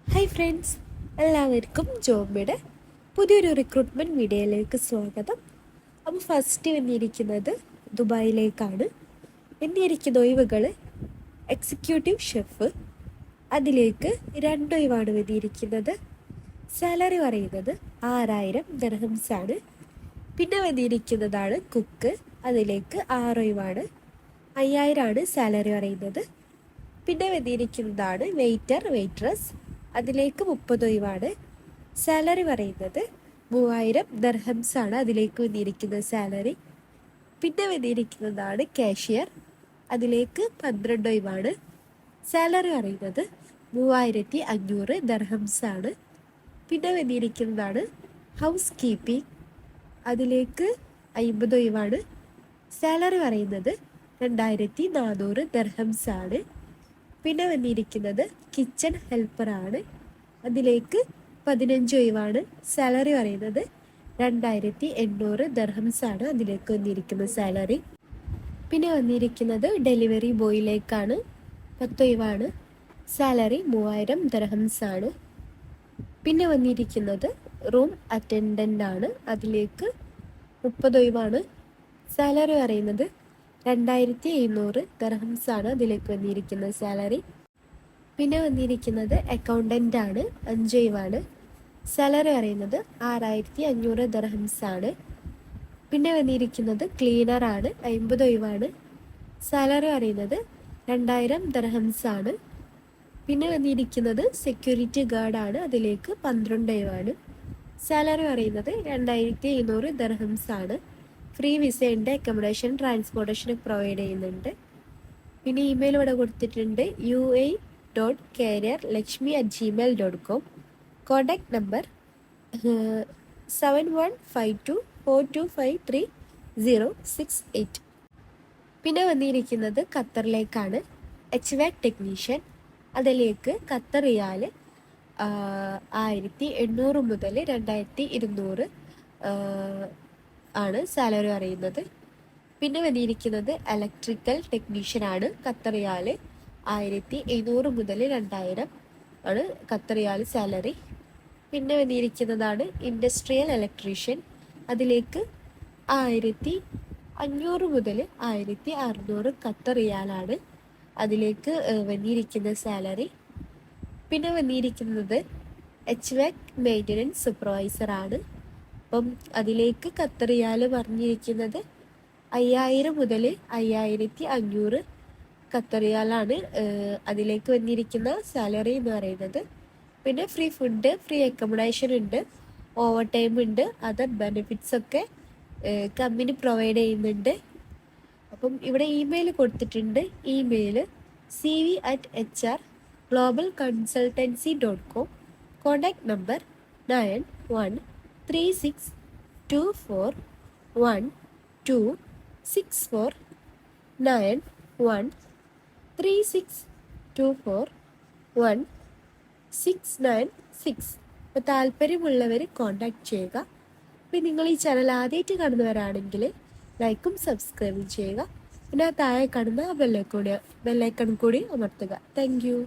Hi friends, എല്ലാവർക്കും ജോബിയുടെ പുതിയൊരു recruitment വീഡിയോയിലേക്ക് സ്വാഗതം. അപ്പോൾ ഫസ്റ്റ് വന്നിരിക്കുന്നത് ദുബായിലേക്കാണ്. വന്നിരിക്കുന്ന ഒഴിവുകൾ എക്സിക്യൂട്ടീവ് ഷെഫ്, അതിലേക്ക് 2 ഒഴിവാണ് വന്നിരിക്കുന്നത്. സാലറി പറയുന്നത് 6000 ദിർഹംസ് ആണ്. പിന്നെ വന്നിരിക്കുന്നതാണ് കുക്ക്, അതിലേക്ക് 6 ഒഴിവാണ്, 5000 ആണ് സാലറി പറയുന്നത്. പിന്നെ വന്നിരിക്കുന്നതാണ് വെയ്റ്റർ വെയ്റ്റ്റസ്, അതിലേക്ക് 30 ഒഴിവാണ്, സാലറി പറയുന്നത് 3000 ദിർഹംസ് ആണ് അതിലേക്ക് വന്നിരിക്കുന്ന സാലറി. പിന്നെ വന്നിരിക്കുന്നതാണ് കാഷ്യർ, അതിലേക്ക് 12 ഒഴിവാണ്, സാലറി പറയുന്നത് 3500 ദിർഹംസ് ആണ്. പിന്നെ വന്നിരിക്കുന്നതാണ് ഹൗസ് കീപ്പിംഗ്, അതിലേക്ക് 50 ഒഴിവാണ്, സാലറി പറയുന്നത് 2400 ദിർഹംസ് ആണ്. പിന്നെ വന്നിരിക്കുന്നത് കിച്ചൺ ഹെൽപ്പറാണ്, അതിലേക്ക് 15 ഒഴിവാണ്, സാലറി പറയുന്നത് 2800 ദിർഹംസ് ആണ് അതിലേക്ക് വന്നിരിക്കുന്ന സാലറി. പിന്നെ വന്നിരിക്കുന്നത് ഡെലിവറി ബോയിലേക്കാണ്, 10 ഒഴിവാണ്, സാലറി 3000 ദിർഹംസ് ആണ്. പിന്നെ വന്നിരിക്കുന്നത് റൂം അറ്റൻഡൻ്റ് ആണ്, അതിലേക്ക് 30 ഒഴിവാണ്, സാലറി പറയുന്നത് 2700 ദിർഹംസ് ആണ് അതിലേക്ക് വന്നിരിക്കുന്ന സാലറി. പിന്നെ വന്നിരിക്കുന്നത് അക്കൗണ്ടൻ്റ് ആണ്, 5 ഒഴിവാണ്, സാലറി പറയുന്നത് 6500 ദിർഹംസ് ആണ്. പിന്നെ വന്നിരിക്കുന്നത് ക്ലീനർ ആണ്, 50 ഒഴിവാണ്, സാലറി പറയുന്നത് 2000 ദിർഹംസ് ആണ്. പിന്നെ വന്നിരിക്കുന്നത് സെക്യൂരിറ്റി ഗാർഡാണ്, അതിലേക്ക് 12 ഒഴിവാണ്, സാലറി പറയുന്നത് 2700 ദിർഹംസ് ആണ്. ഫ്രീ വിസയുണ്ട്, അക്കോമഡേഷൻ ട്രാൻസ്പോർട്ടേഷനൊക്കെ പ്രൊവൈഡ് ചെയ്യുന്നുണ്ട്. പിന്നെ ഇമെയിൽ ഇവിടെ കൊടുത്തിട്ടുണ്ട്, ua.careerlakshmi@gmail.com. Contact number 7152425308. പിന്നെ വന്നിരിക്കുന്നത് ഖത്തറിലേക്കാണ്, HVAC ടെക്നീഷ്യൻ, അതിലേക്ക് ഖത്തർ റിയാൽ 1800 മുതൽ 2200 ആണ് സാലറി പറയുന്നത്. പിന്നെ വന്നിരിക്കുന്നത് ഇലക്ട്രിക്കൽ ടെക്നീഷ്യനാണ്, ഖത്തർ റിയാൽ 1700 മുതൽ 2000 ആണ് ഖത്തർ റിയാൽ സാലറി. പിന്നെ വന്നിരിക്കുന്നതാണ് ഇൻഡസ്ട്രിയൽ ഇലക്ട്രീഷ്യൻ, അതിലേക്ക് 1500 മുതൽ 1600 ഖത്തർ റിയാലാണ് അതിലേക്ക് വന്നിരിക്കുന്ന സാലറി. പിന്നെ വന്നിരിക്കുന്നത് HVAC മെയിൻ്റനൻസ് സൂപ്പർവൈസറാണ്, അപ്പം അതിലേക്ക് ഖത്തർ റിയാൽ പറഞ്ഞിരിക്കുന്നത് 5000 മുതൽ 5500 ഖത്തർ റിയാലാണ് അതിലേക്ക് വന്നിരിക്കുന്ന സാലറി എന്ന് പറയുന്നത്. പിന്നെ ഫ്രീ ഫുഡ്, ഫ്രീ അക്കോമഡേഷൻ ഉണ്ട്, ഓവർ ടൈം ഉണ്ട്, അതർ ബെനിഫിറ്റ്സ് ഒക്കെ കമ്പനി പ്രൊവൈഡ് ചെയ്യുന്നുണ്ട്. അപ്പം ഇവിടെ ഇമെയിൽ കൊടുത്തിട്ടുണ്ട്, ഇമെയിൽ cv@hrglobalconsultancy.com. Contact number 9136241264 9136241696. അപ്പോൾ താല്പര്യമുള്ളവർ കോൺടാക്ട് ചെയ്യുക. അപ്പോൾ നിങ്ങൾ ഈ ചാനൽ ആദ്യമായിട്ട് കാണുന്നവരാണെങ്കിൽ ലൈക്കും സബ്സ്ക്രൈബും ചെയ്യുക. പിന്നെ താഴെ കാണുന്ന ബെല്ലൈക്കൺ കൂടി അമർത്തുക. Thank you.